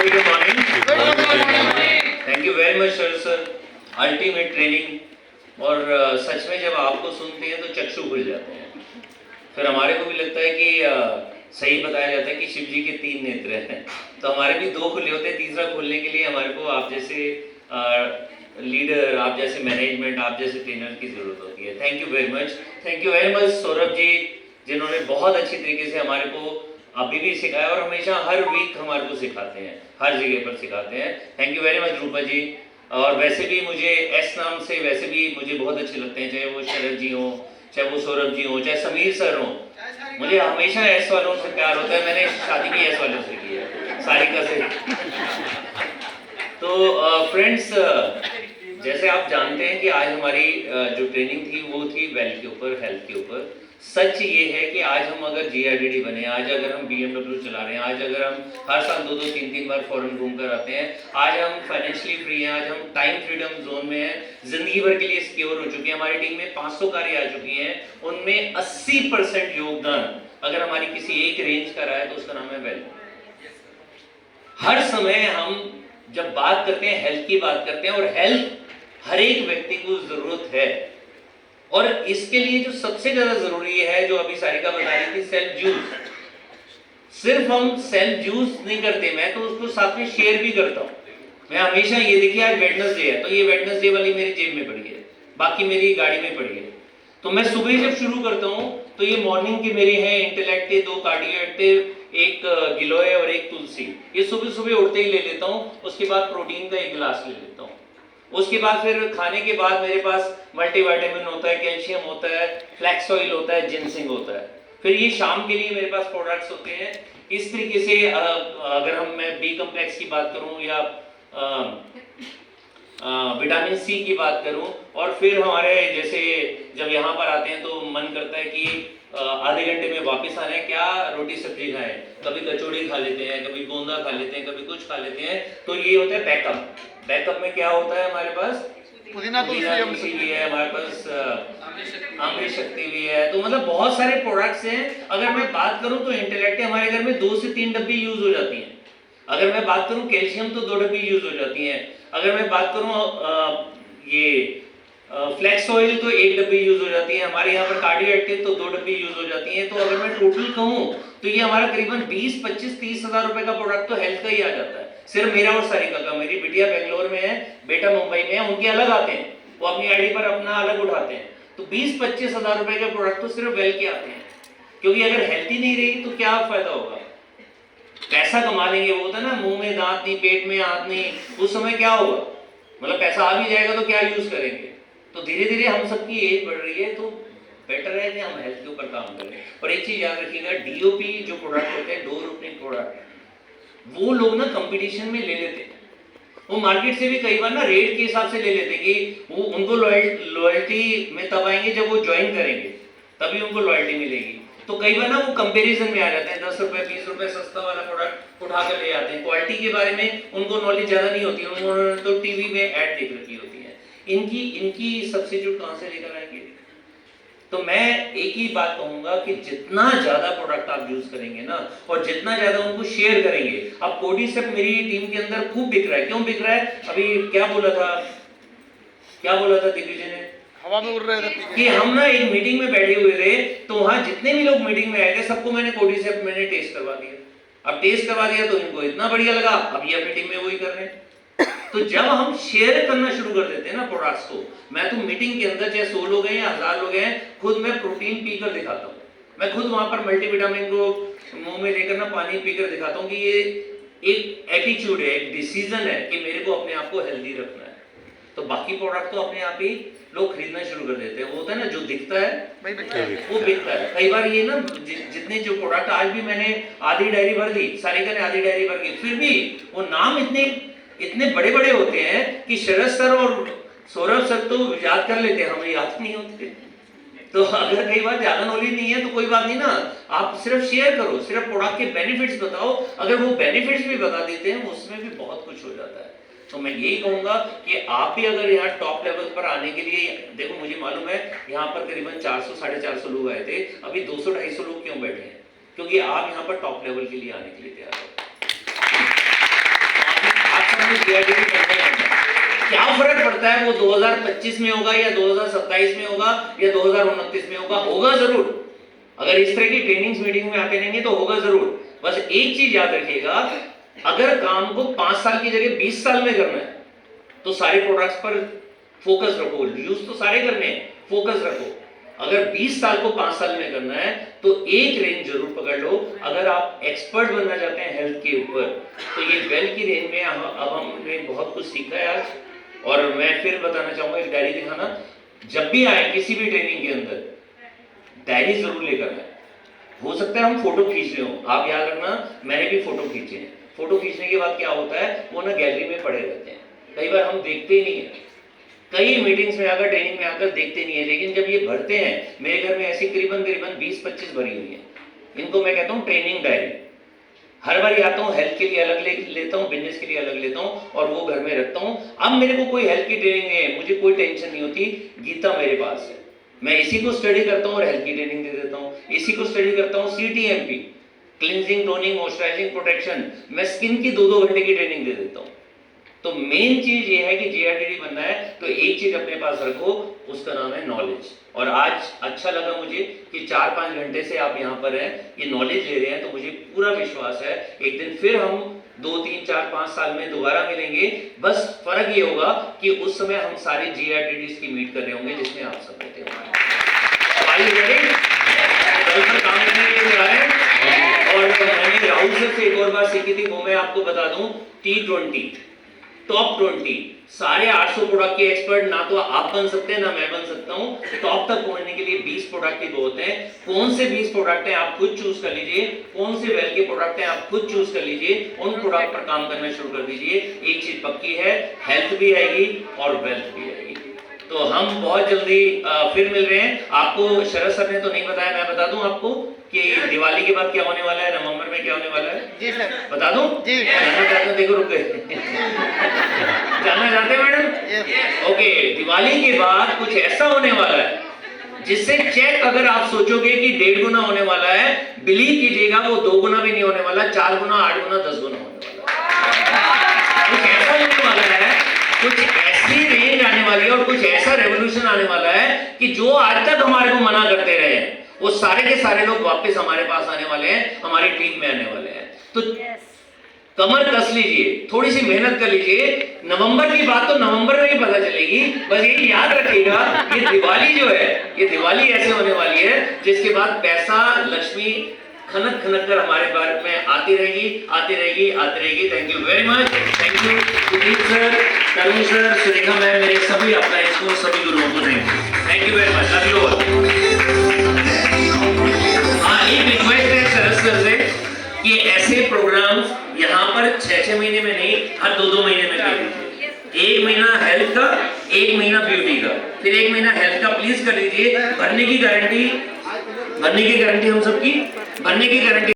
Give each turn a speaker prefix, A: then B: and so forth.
A: everybody, good morning. Thank you very much sir. Ultimate training और सच में जब आपको सुनते हैं तो चक्षु खुल जाते हैं। फिर हमारे को भी लगता है कि सही बताया जाता है कि शिव जी के 3 नेत्र हैं, तो हमारे भी 2 खुले होते हैं, तीसरा खोलने के लिए हमारे को आप जैसे लीडर, आप जैसे मैनेजमेंट, आप जैसे ट्रेनर की ज़रूरत होती है। Thank you very much Saurabh ji, जिन्होंने बहुत अच्छी तरीके से हमारे को अभी भी सिखाया और हमेशा हर वीक हमारे को सिखाते हैं, हर जगह पर सिखाते हैं। थैंक यू वेरी मच रूपा जी। और वैसे भी मुझे एस नाम से वैसे भी मुझे बहुत अच्छे लगते हैं, चाहे वो शरद जी हों, चाहे वो सौरभ जी हों, चाहे समीर सर हों, मुझे हमेशा एस वालों से प्यार होता है। मैंने शादी भी एस वालों से की है, सारिका से। तो फ्रेंड्स, जैसे आप जानते हैं कि आज हमारी जो ट्रेनिंग थी वो थी वेल्थ के ऊपर, हेल्थ के ऊपर। सच ये है कि आज हम अगर GRDD बने, आज अगर हम BMW चला रहे हैं, आज अगर हम हर साल 2-2, 3-3 बार फॉरेन घूम कर आते हैं, आज हम फाइनेंशियली फ्री हैं, आज हम टाइम फ्रीडम जोन में हैं, जिंदगी भर के लिए सिक्योर हो चुके हैं, हमारी टीम में 500 कार्य आ चुकी हैं, उनमें 80% योगदान अगर हमारी किसी एक रेंज का रहा है तो उसका नाम है वेल्थ। हर समय हम जब बात करते हैं हेल्थ की बात करते हैं, और हेल्थ हर एक व्यक्ति को जरूरत है, और इसके लिए जो सबसे ज्यादा जरूरी है, जो अभी सारिका बता रही थी, सेल्फ यूज। सिर्फ हम सेल्फ यूज नहीं करते, मैं तो उसको साथ में शेयर भी करता हूं। मैं हमेशा ये देखिए आज वेडनेसडे है, तो ये वेडनेसडे वाली मेरी जेब में पड़ी है, बाकी मेरी गाड़ी में पड़ी है। तो मैं सुबह जब शुरू करता हूं तो ये मॉर्निंग की मेरी है इंटेलेक्टिव, 2 कार्डियो एक्टिव, 1 गिलोय और 1 तुलसी, ये सुबह सुबह उठते ही ले लेता हूं। उसके बाद प्रोटीन का 1 गिलास ले लेता हूं। उसके बाद फिर खाने के बाद मेरे पास मल्टीविटामिन होता है, कैल्शियम होता है, फ्लैक्स ऑयल होता है, जिनसिंग होता है। फिर ये शाम के लिए मेरे पास प्रोडक्ट्स होते हैं। इस तरीके से अगर मैं बी कम्प्लेक्स की बात करूं या विटामिन सी की बात करूं, और फिर हमारे जैसे जब यहाँ पर आते हैं तो मन करता है कि आधे घंटे में वापस आना है, क्या रोटी सब्जी खाएं, कभी कचौड़ी खा लेते हैं, कभी गोंदा खा लेते हैं, कभी कुछ खा लेते हैं। तो ये होता है बैकअप। बैकअप में क्या होता है हमारे पास, पुदीना तुलसी भी है, हमारे पास अमृत शक्ति भी है। तो मतलब बहुत सारे प्रोडक्ट्स हैं। अगर मैं बात करूं तो इंटेलेक्ट हमारे घर में 2 से 3 डब्बी यूज हो जाती हैं। अगर मैं बात करूं कैल्शियम तो 2 डब्बी यूज हो जाती हैं। अगर मैं बात करूं ये फ्लैक्स ऑयल तो 1 डब्बी यूज हो जाती है। हमारे यहाँ पर कार्डियो एक्टिव तो 2 डब्बी यूज हो जाती हैं। तो अगर मैं टोटल कहूँ तो ये हमारा करीबन 20, 25, 30 हजार रुपए का प्रोडक्ट तो हेल्थ का ही आ जाता है, सिर्फ मेरा और सारिका का। मेरी बिटिया बेंगलोर में है, बेटा मुंबई में है, उनके अलग आते हैं, वो अपनी आईडी पर अपना अलग उठाते हैं। तो 20-25 हजार रुपए के प्रोडक्ट तो सिर्फ वेल्थ के आते हैं, क्योंकि अगर हेल्थ ही नहीं रही तो क्या फायदा होगा। पैसा कमा लेंगे, वो होता है ना मुंह में दांत नहीं, पेट में हाथ नहीं, उस समय क्या होगा, मतलब पैसा आ भी जाएगा तो क्या यूज करेंगे। तो धीरे धीरे हम सबकी एज बढ़ रही है, तो बेटर है कि हम हेल्थ के ऊपर काम करें। और एक चीज याद रखिएगा, DOP जो प्रोडक्ट होते हैं, डोर ओपनिंग प्रोडक्ट, वो लोग ना कंपटीशन में ले लेते हैं। वो मार्केट से भी कई बार ना रेट के हिसाब से ले लेते हैं कि वो उनको लॉयल्टी में तब आएंगे जब वो ज्वाइन करेंगे, तभी उनको लॉयल्टी मिलेगी। तो कई बार ना वो कंपैरिजन में आ जाते हैं, 10 रुपए 20 रुपए सस्ता वाला प्रोडक्ट उठा कर ले आते हैं। क्वालिटी के बारे में उनको नॉलेज ज्यादा नहीं होती, उन्होंने तो टीवी में ऐड देख रखी होती है। इनकी सब्स्टिट्यूट कहां से लेकर आएंगे। तो मैं एक ही बात कहूंगा कि जितना ज्यादा प्रोडक्ट आप यूज करेंगे ना, और जितना ज्यादा उनको शेयर करेंगे। अब कोडिसेप मेरी टीम के अंदर खूब बिक रहा है। क्यों बिक रहा है, अभी क्या बोला था दिग्विजय ने,
B: हवा में उड़ रहे थे
A: कि हम ना एक मीटिंग में बैठे हुए थे, तो वहां जितने भी लोग मीटिंग में आए थे सबको मैंने कोडिसेप मैंने टेस्ट करवा दिया। अब टेस्ट करवा दिया तो इनको इतना बढ़िया लगा, अब ये मीटिंग में वही कर रहे हैं। तो जब हम शेयर करना शुरू कर देते हैं ना प्रोडक्ट्स को, मैं तो मीटिंग के अंदर चाहे 100 लोग हैं या 1000 लोग हैं, खुद मैं प्रोटीन पीकर दिखाता हूँ। मैं खुद वहां पर मल्टीविटामिन को मुंह में लेकर ना पानी पीकर दिखाता हूँ कि ये एक एटीट्यूड है, एक डिसीजन है कि मेरे को अपने आप को हेल्दी रखना है। तो बाकी प्रोडक्ट तो अपने आप ही लोग खरीदना शुरू कर देते हैं। वो होता है ना, जो दिखता है वो बिकता है। कई बार ये ना जितने जो प्रोडक्ट, आज भी मैंने आधी डायरी भर दी, सारिका ने आधी डायरी भर दी, फिर भी वो नाम इतने बड़े बड़े होते हैं कि शरद सर और सौरभ सर तो याद कर लेते हैं, हमें याद नहीं होते। तो अगर कई बार ज्यादा नॉलेज नहीं है तो कोई बात नहीं ना, आप सिर्फ शेयर करो, सिर्फ प्रोडक्ट के बेनिफिट्स बताओ। अगर वो बेनिफिट्स भी बता देते हैं, उसमें भी बहुत कुछ हो जाता है। तो मैं यही कहूंगा कि आप भी अगर यहाँ टॉप लेवल पर आने के लिए, देखो मुझे मालूम है यहाँ पर करीबन 400 साढ़े 400 लोग आए थे, अभी 200-250 लोग क्यों बैठे हैं, क्योंकि आप यहाँ पर टॉप लेवल के लिए आने के लिए तैयार हो। आपको जीआईडीडी करना ही करना है। क्या फर्क पड़ता है वो 2025 में होगा या 2027 में होगा या 2029 में होगा, होगा जरूर। अगर इस तरह की ट्रेनिंग्स मीटिंग में आते रहेंगे तो होगा जरूर। बस एक चीज याद रखिएगा, अगर काम को 5 साल की जगह 20 साल में करना है तो सारे प्रोडक्ट्स पर फोकस रखो। यूज तो सारे करने हैं, फोकस रखो। अगर 20 साल को 5 साल में करना है तो एक रेंज जरूर पकड़ लो। अगर आप एक्सपर्ट बनना चाहते हैं हेल्थ के ऊपर तो ये वेल की रेंज में अब हमने बहुत कुछ सीखा है आज। और मैं फिर बताना चाहूंगा, एक डायरी दिखाना, जब भी आए किसी भी ट्रेनिंग के अंदर डायरी जरूर लेकर आए। हो सकता है हम फोटो खींच रहे हो, आप याद रखना मैंने भी फोटो खींचे हैं। फोटो खींचने के बाद क्या होता है, वो ना गैलरी में पड़े रहते हैं, कई बार हम देखते ही नहीं है। कई मीटिंग्स में आकर, ट्रेनिंग में आकर देखते नहीं है, लेकिन जब ये भरते हैं, मेरे घर में ऐसी करीबन 20-25 भरी हुई है। इनको मैं कहता हूँ ट्रेनिंग डायरी। हर बार आता हूँ, हेल्थ के लिए अलग लेता हूँ, बिजनेस के लिए अलग लेता हूँ और वो घर में रखता हूँ। अब मेरे को कोई हेल्थ की ट्रेनिंग नहीं है, मुझे कोई टेंशन नहीं होती, गीता मेरे पास है, मैं इसी को स्टडी करता हूँ और हेल्थ की ट्रेनिंग दे देता हूँ। इसी को स्टडी करता हूँ, CTMP, cleansing, toning, moisturising, protection, मैं स्किन की 2-2 घंटे की ट्रेनिंग दे देता हूँ। तो मेन चीज ये है कि जीआईडीडी बनना है तो एक चीज अपने पास रखो, उसका नाम है नॉलेज। और आज अच्छा लगा मुझे कि 4-5 घंटे से आप यहाँ पर हैं, ये नॉलेज ले रहे हैं, तो मुझे पूरा विश्वास है एक दिन फिर हम 2-3-4-5 साल में दोबारा मिलेंगे। बस फर्क ये होगा कि उस समय हम सारे जीआईडीडीज की मीट कर रहे होंगे जिसमें आप सब रहते होंगे। कल पर काम करने के लिए आ रहे हैं। और मैंने राहुल सर से एक और बात सीखी थी, वो मैं आपको बता दूं, T20 टॉप 20 सारे 800 प्रोडक्ट के एक्सपर्ट ना तो आप बन सकते हैं ना मैं बन सकता हूं। टॉप तक पहुंचने के लिए 20 प्रोडक्ट ही बहुत हैं। कौन से 20 प्रोडक्ट हैं आप खुद चूज कर लीजिए, कौन से वेल के प्रोडक्ट हैं आप खुद चूज कर लीजिए, उन प्रोडक्ट पर काम करना शुरू कर दीजिए। एक चीज पक्की है, हेल्थ भी आएगी और वेल्थ भी आएगी। तो हम बहुत जल्दी फिर मिल रहे हैं। आपको शरद सर ने तो नहीं बताया, मैं बता दूं आपको कि दिवाली के बाद क्या होने वाला है, नवंबर में क्या होने वाला है। जी सर बता दूं। जी जानना चाहते हो, देखो रुक गए जानना चाहते हैं मैडम? ओके, दिवाली के बाद कुछ ऐसा होने वाला है जिससे चेक अगर आप सोचोगे कि 1.5 गुना होने वाला है, बिलीव कीजिएगा वो 2 गुना भी नहीं होने वाला, 4 गुना, 8 गुना, 10 गुना होने वाला। कुछ ऐसा होने वाला है, कुछ ऐसी रेंज आने वाली है और कुछ ऐसा रेवोल्यूशन आने वाला है कि जो आज तक हमारे को मना करते रहे हैं वो सारे के सारे लोग वापस हमारे पास आने वाले हैं, हमारी टीम में आने वाले हैं। तो कमर कस लीजिए, थोड़ी सी मेहनत कर लीजिए। नवंबर की बात तो नवंबर में ही पता चलेगी। बस ये याद रखिएगा, ये दिवाली जो है, ये दिवाली ऐसे होने वाली है जिसके बाद पैसा, लक्ष्मी खनक खनक कर हमारे भारत में आती रहेगी, आती रहेगी, आती रहेगी। Thank you very much. Thank you Sudeep sir, Tarun sir, Surekha ma'am, मेरे सभी अपलाइंस को, सभी गुरुओं को thank you very much. Love you all. एक रिक्वेस्ट है शरद सर से कि ऐसे प्रोग्राम्स यहाँ पर 6-6 महीने में नहीं, हर 2-2 महीने में कर लीजिए। 1 महीना हेल्थ का, 1 महीना ब्यूटी का, फिर 1 महीना हेल्थ का प्लीज कर लीजिए। भरने की गारंटी हम सबकी, भरने की गारंटी